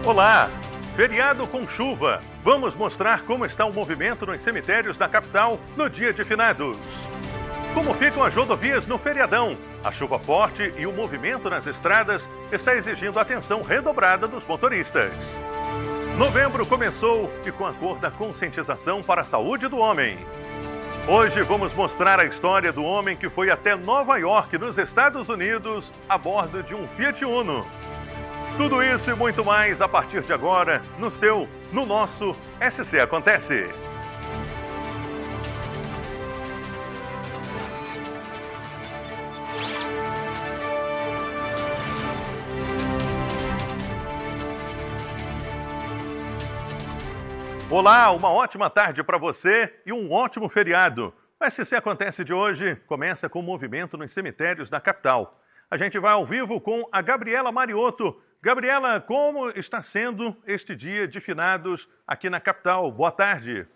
Olá! Feriado com chuva. Vamos mostrar como está o movimento nos cemitérios da capital no dia de finados. Como ficam as rodovias no feriadão? A chuva forte e o movimento nas estradas está exigindo atenção redobrada dos motoristas. Novembro começou e com a cor da conscientização para a saúde do homem. Hoje vamos mostrar a história do homem que foi até Nova York, nos Estados Unidos, a bordo de um Fiat Uno. Tudo isso e muito mais a partir de agora, no nosso SC Acontece. Olá, uma ótima tarde para você e um ótimo feriado. O SC Acontece de hoje começa com o movimento nos cemitérios da capital. A gente vai ao vivo com a Gabriela Mariotto. Gabriela, como está sendo este dia de finados aqui na capital? Boa tarde.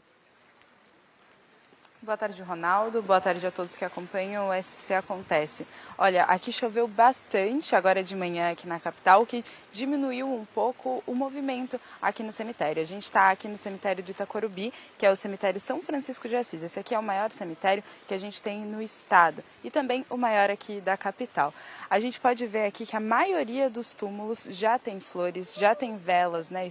Boa tarde, Ronaldo. Boa tarde a todos que acompanham o SC Acontece. Olha, aqui choveu bastante agora de manhã aqui na capital, o que diminuiu um pouco o movimento aqui no cemitério. A gente está aqui no cemitério do Itacorubi, que é o cemitério São Francisco de Assis. Esse aqui é o maior cemitério que a gente tem no estado e também o maior aqui da capital. A gente pode ver aqui que a maioria dos túmulos já tem flores, já tem velas, né?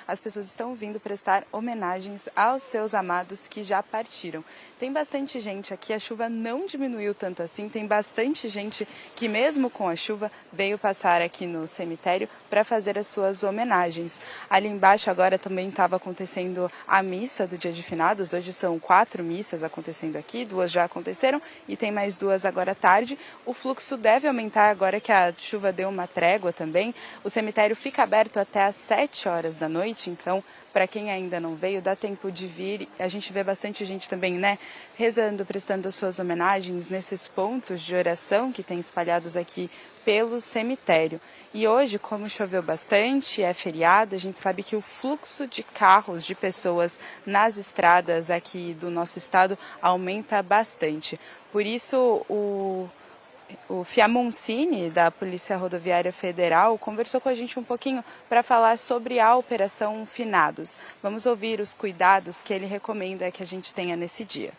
As pessoas estão vindo prestar homenagens aos seus amados que já partiram. Tem bastante gente aqui, a chuva não diminuiu tanto assim, tem bastante gente que mesmo com a chuva veio passar aqui no cemitério para fazer as suas homenagens. Ali embaixo agora também estava acontecendo a missa do dia de finados, hoje são 4 missas acontecendo aqui, 2 já aconteceram e tem mais 2 agora à tarde. O fluxo deve aumentar agora que a chuva deu uma trégua também. O cemitério fica aberto até às 7 horas da noite, então para quem ainda não veio, dá tempo de vir. A gente vê bastante gente também, né, rezando, prestando as suas homenagens nesses pontos de oração que tem espalhados aqui pelo cemitério. E hoje, como choveu bastante, é feriado, a gente sabe que o fluxo de carros, de pessoas nas estradas aqui do nosso estado aumenta bastante. Por isso, o Fiamoncini, da Polícia Rodoviária Federal, conversou com a gente um pouquinho para falar sobre a Operação Finados. Vamos ouvir os cuidados que ele recomenda que a gente tenha nesse dia.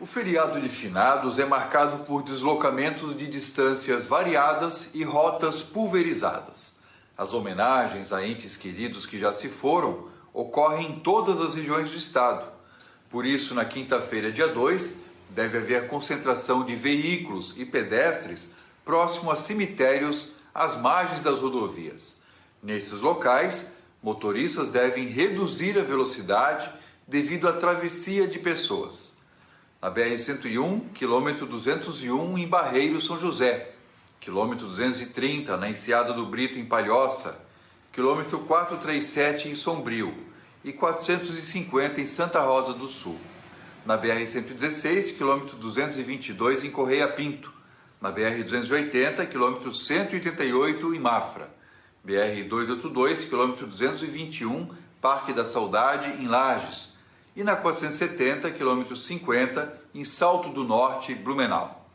O feriado de finados é marcado por deslocamentos de distâncias variadas e rotas pulverizadas. As homenagens a entes queridos que já se foram ocorrem em todas as regiões do estado. Por isso, na quinta-feira, dia 2, deve haver concentração de veículos e pedestres próximo a cemitérios às margens das rodovias. Nesses locais, motoristas devem reduzir a velocidade devido à travessia de pessoas. Na BR-101, quilômetro 201 em Barreiro, São José, quilômetro 230 na Enseada do Brito, em Palhoça, quilômetro 437 em Sombrio e 450 em Santa Rosa do Sul. Na BR-116, quilômetro 222 em Correia Pinto, na BR-280, quilômetro 188 em Mafra, BR-282, quilômetro 221, Parque da Saudade, em Lages, e na 470, quilômetro 50, em Salto do Norte, Blumenau.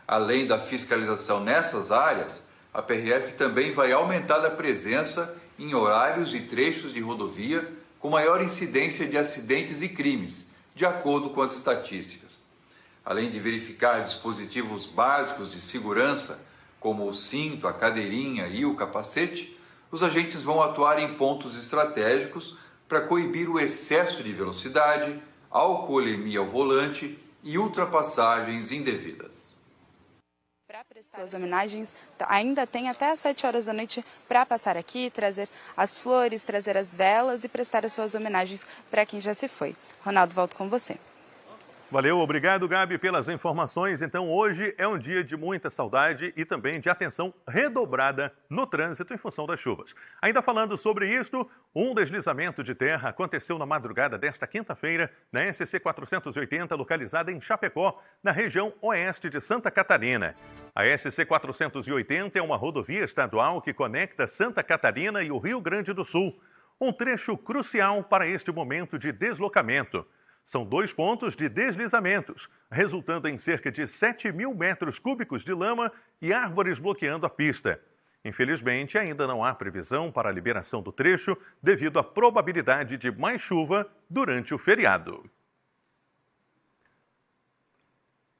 Além da fiscalização nessas áreas, a PRF também vai aumentar a presença em horários e trechos de rodovia com maior incidência de acidentes e crimes, de acordo com as estatísticas. Além de verificar dispositivos básicos de segurança, como o cinto, a cadeirinha e o capacete, os agentes vão atuar em pontos estratégicos para coibir o excesso de velocidade, alcoolemia ao volante e ultrapassagens indevidas. Para prestar as homenagens, ainda tem até às 7 horas da noite para passar aqui, trazer as flores, trazer as velas e prestar as suas homenagens para quem já se foi. Ronaldo, volto com você. Valeu, obrigado, Gabi, pelas informações. Então, hoje é um dia de muita saudade e também de atenção redobrada no trânsito em função das chuvas. Ainda falando sobre isto, um deslizamento de terra aconteceu na madrugada desta quinta-feira na SC 480, localizada em Chapecó, na região oeste de Santa Catarina. A SC 480 é uma rodovia estadual que conecta Santa Catarina e o Rio Grande do Sul. Um trecho crucial para este momento de deslocamento. São 2 pontos de deslizamentos, resultando em cerca de 7.000 metros cúbicos de lama e árvores bloqueando a pista. Infelizmente, ainda não há previsão para a liberação do trecho devido à probabilidade de mais chuva durante o feriado.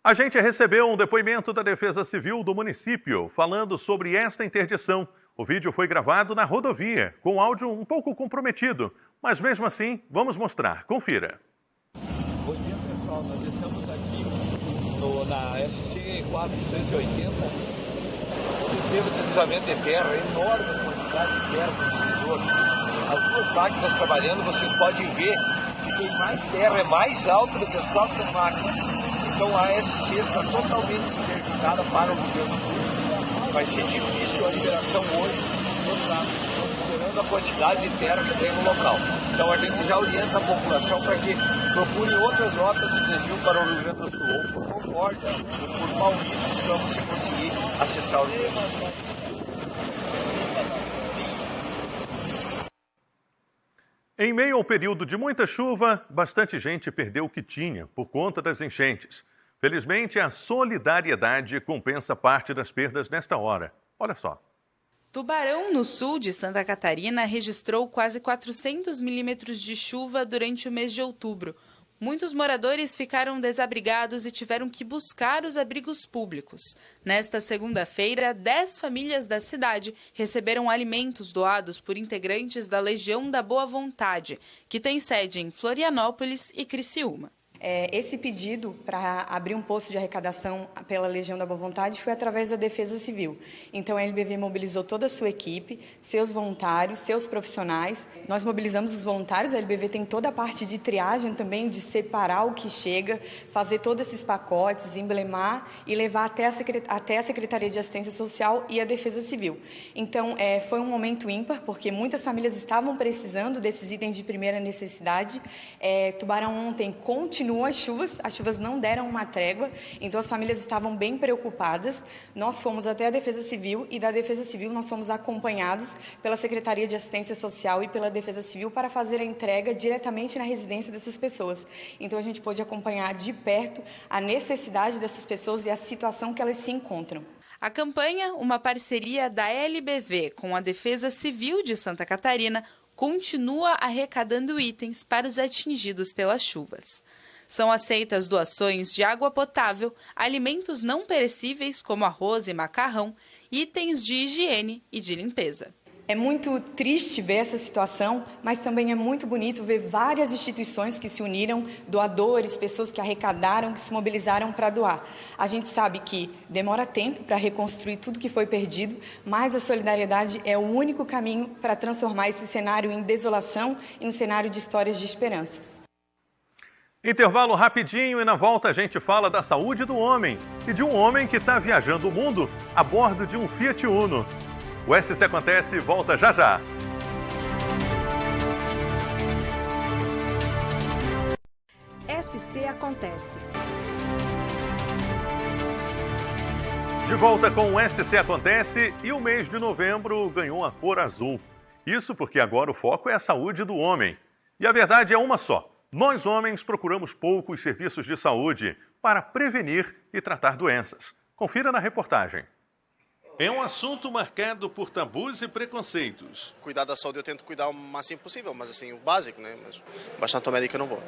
A gente recebeu um depoimento da Defesa Civil do município falando sobre esta interdição. O vídeo foi gravado na rodovia, com áudio um pouco comprometido, mas mesmo assim, vamos mostrar. Confira. Bom dia, pessoal. Nós estamos aqui na SC 480. Teve deslizamento de terra, enorme quantidade de terra que deslizou aqui. As duas máquinas trabalhando, vocês podem ver que tem mais terra, é mais alto do que as próprias máquinas. Então a SC está totalmente interdictada para o governo público. Vai ser difícil a liberação hoje, considerando a quantidade de terra que tem no local. Então a gente já orienta a população para que procure outras rotas de desvio para o Rio Grande do Sul, ou por Concórdia, ou por Maurício, para você conseguir acessar o Rio Grande do Sul. Em meio ao período de muita chuva, bastante gente perdeu o que tinha por conta das enchentes. Felizmente, a solidariedade compensa parte das perdas nesta hora. Olha só. Tubarão, no sul de Santa Catarina, registrou quase 400 milímetros de chuva durante o mês de outubro. Muitos moradores ficaram desabrigados e tiveram que buscar os abrigos públicos. Nesta segunda-feira, 10 famílias da cidade receberam alimentos doados por integrantes da Legião da Boa Vontade, que tem sede em Florianópolis e Criciúma. Esse pedido para abrir um posto de arrecadação pela Legião da Boa Vontade foi através da Defesa Civil. Então, a LBV mobilizou toda a sua equipe, seus voluntários, seus profissionais. Nós mobilizamos os voluntários, a LBV tem toda a parte de triagem também, de separar o que chega, fazer todos esses pacotes, emblemar e levar até a Secretaria de Assistência Social e a Defesa Civil. Então, foi um momento ímpar, porque muitas famílias estavam precisando desses itens de primeira necessidade. Tubarão ontem continuou as chuvas não deram uma trégua, então as famílias estavam bem preocupadas. Nós fomos até a Defesa Civil e da Defesa Civil nós fomos acompanhados pela Secretaria de Assistência Social e pela Defesa Civil para fazer a entrega diretamente na residência dessas pessoas. Então a gente pôde acompanhar de perto a necessidade dessas pessoas e a situação que elas se encontram. A campanha, uma parceria da LBV com a Defesa Civil de Santa Catarina, continua arrecadando itens para os atingidos pelas chuvas. São aceitas doações de água potável, alimentos não perecíveis como arroz e macarrão, itens de higiene e de limpeza. É muito triste ver essa situação, mas também é muito bonito ver várias instituições que se uniram, doadores, pessoas que arrecadaram, que se mobilizaram para doar. A gente sabe que demora tempo para reconstruir tudo que foi perdido, mas a solidariedade é o único caminho para transformar esse cenário em desolação em um cenário de histórias de esperanças. Intervalo rapidinho e na volta a gente fala da saúde do homem e de um homem que está viajando o mundo a bordo de um Fiat Uno. O SC Acontece volta já já. SC Acontece. De volta com o SC Acontece e o mês de novembro ganhou a cor azul. Isso porque agora o foco é a saúde do homem. E a verdade é uma só. Nós, homens, procuramos pouco os serviços de saúde para prevenir e tratar doenças. Confira na reportagem. É um assunto marcado por tabus e preconceitos. Cuidar da saúde eu tento cuidar o máximo possível, mas assim, o básico, né? Mas bastante ao médico eu não vou.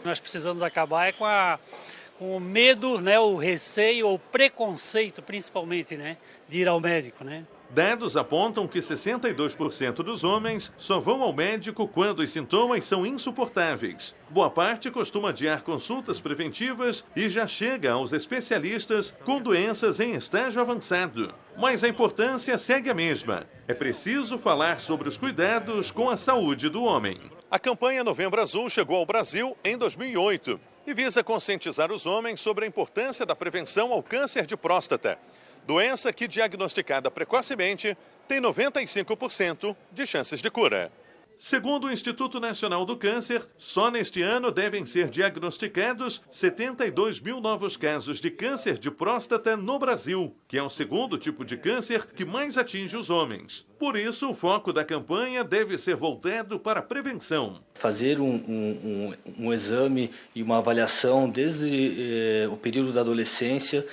Nós precisamos acabar com o medo, né? O receio ou preconceito, principalmente, né? De ir ao médico, né? Dados apontam que 62% dos homens só vão ao médico quando os sintomas são insuportáveis. Boa parte costuma adiar consultas preventivas e já chega aos especialistas com doenças em estágio avançado. Mas a importância segue a mesma. É preciso falar sobre os cuidados com a saúde do homem. A campanha Novembro Azul chegou ao Brasil em 2008 e visa conscientizar os homens sobre a importância da prevenção ao câncer de próstata. Doença que, diagnosticada precocemente, tem 95% de chances de cura. Segundo o Instituto Nacional do Câncer, só neste ano devem ser diagnosticados 72 mil novos casos de câncer de próstata no Brasil, que é o segundo tipo de câncer que mais atinge os homens. Por isso, o foco da campanha deve ser voltado para a prevenção. Fazer um exame e uma avaliação desde o período da adolescência,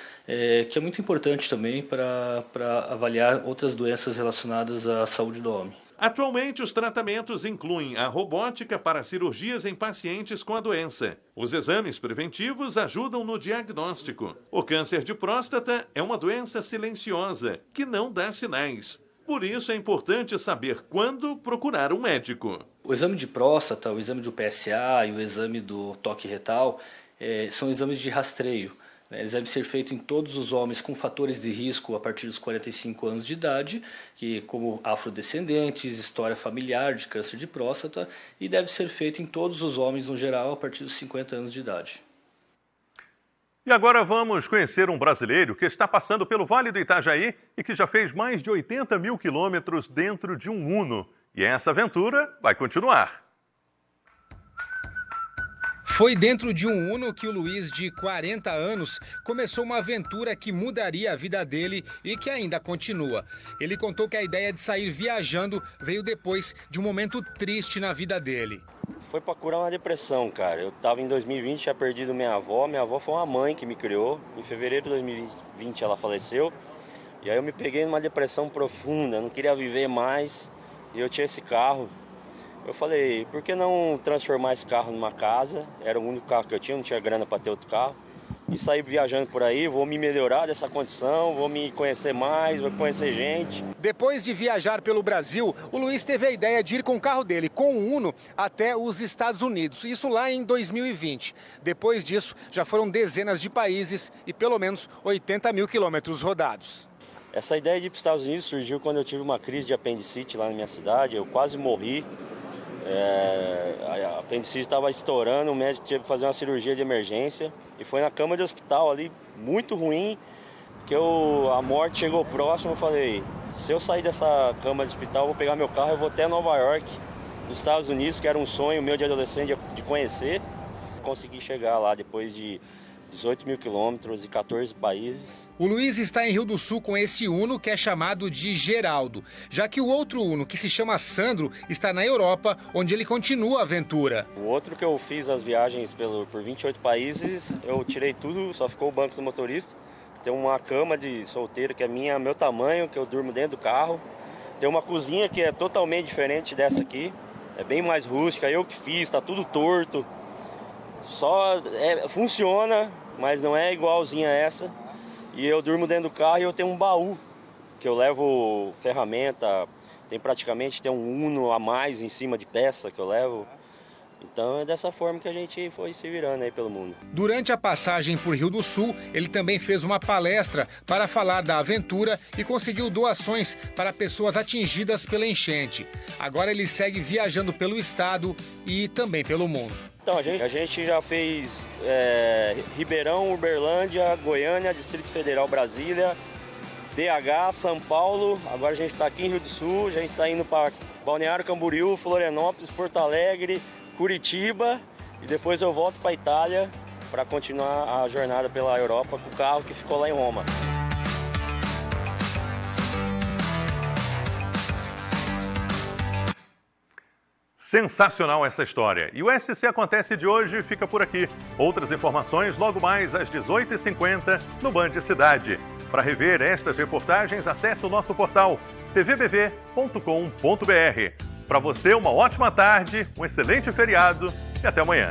que é muito importante também para avaliar outras doenças relacionadas à saúde do homem. Atualmente, os tratamentos incluem a robótica para cirurgias em pacientes com a doença. Os exames preventivos ajudam no diagnóstico. O câncer de próstata é uma doença silenciosa, que não dá sinais. Por isso, é importante saber quando procurar um médico. O exame de próstata, o exame do PSA e o exame do toque retal são exames de rastreio. Eles devem ser feitos em todos os homens com fatores de risco a partir dos 45 anos de idade, como afrodescendentes, história familiar de câncer de próstata, e deve ser feito em todos os homens no geral a partir dos 50 anos de idade. E agora vamos conhecer um brasileiro que está passando pelo Vale do Itajaí e que já fez mais de 80 mil quilômetros dentro de um Uno. E essa aventura vai continuar. Foi dentro de um Uno que o Luiz, de 40 anos, começou uma aventura que mudaria a vida dele e que ainda continua. Ele contou que a ideia de sair viajando veio depois de um momento triste na vida dele. Foi para curar uma depressão, cara. Eu estava em 2020, tinha perdido minha avó. Minha avó foi uma mãe que me criou. Em fevereiro de 2020 ela faleceu. E aí eu me peguei numa depressão profunda, não queria viver mais. E eu tinha esse carro. Eu falei, por que não transformar esse carro numa casa? Era o único carro que eu tinha, não tinha grana para ter outro carro. E sair viajando por aí, vou me melhorar dessa condição, vou me conhecer mais, vou conhecer gente. Depois de viajar pelo Brasil, o Luiz teve a ideia de ir com o carro dele, com o Uno, até os Estados Unidos. Isso lá em 2020. Depois disso, já foram dezenas de países e pelo menos 80 mil quilômetros rodados. Essa ideia de ir para os Estados Unidos surgiu quando eu tive uma crise de apendicite lá na minha cidade. Eu quase morri. A apendicite estava estourando, o médico teve que fazer uma cirurgia de emergência e foi na cama de hospital ali, muito ruim, que a morte chegou próximo. Eu falei, se eu sair dessa cama de hospital, eu vou pegar meu carro e vou até Nova York, nos Estados Unidos, que era um sonho meu de adolescente de conhecer. Consegui chegar lá depois de 18 mil quilômetros e 14 países. O Luiz está em Rio do Sul com esse Uno que é chamado de Geraldo, já que o outro Uno, que se chama Sandro, está na Europa, onde ele continua a aventura. O outro que eu fiz as viagens por 28 países, eu tirei tudo, só ficou o banco do motorista. Tem uma cama de solteiro que é meu tamanho, que eu durmo dentro do carro. Tem uma cozinha que é totalmente diferente dessa aqui, é bem mais rústica, eu que fiz, está tudo torto. Funciona, mas não é igualzinha a essa. E eu durmo dentro do carro e eu tenho um baú, que eu levo ferramenta, tem um Uno a mais em cima de peça que eu levo. Então é dessa forma que a gente foi se virando aí pelo mundo. Durante a passagem por Rio do Sul, ele também fez uma palestra para falar da aventura e conseguiu doações para pessoas atingidas pela enchente. Agora ele segue viajando pelo estado e também pelo mundo. Então, a gente já fez Ribeirão, Uberlândia, Goiânia, Distrito Federal, Brasília, BH, São Paulo. Agora a gente está aqui em Rio do Sul, a gente está indo para Balneário Camboriú, Florianópolis, Porto Alegre, Curitiba. E depois eu volto para a Itália para continuar a jornada pela Europa com o carro que ficou lá em Roma. Sensacional essa história. E o SC Acontece de hoje fica por aqui. Outras informações logo mais às 18h50 no Band Cidade. Para rever estas reportagens, acesse o nosso portal tvbv.com.br. Para você, uma ótima tarde, um excelente feriado e até amanhã.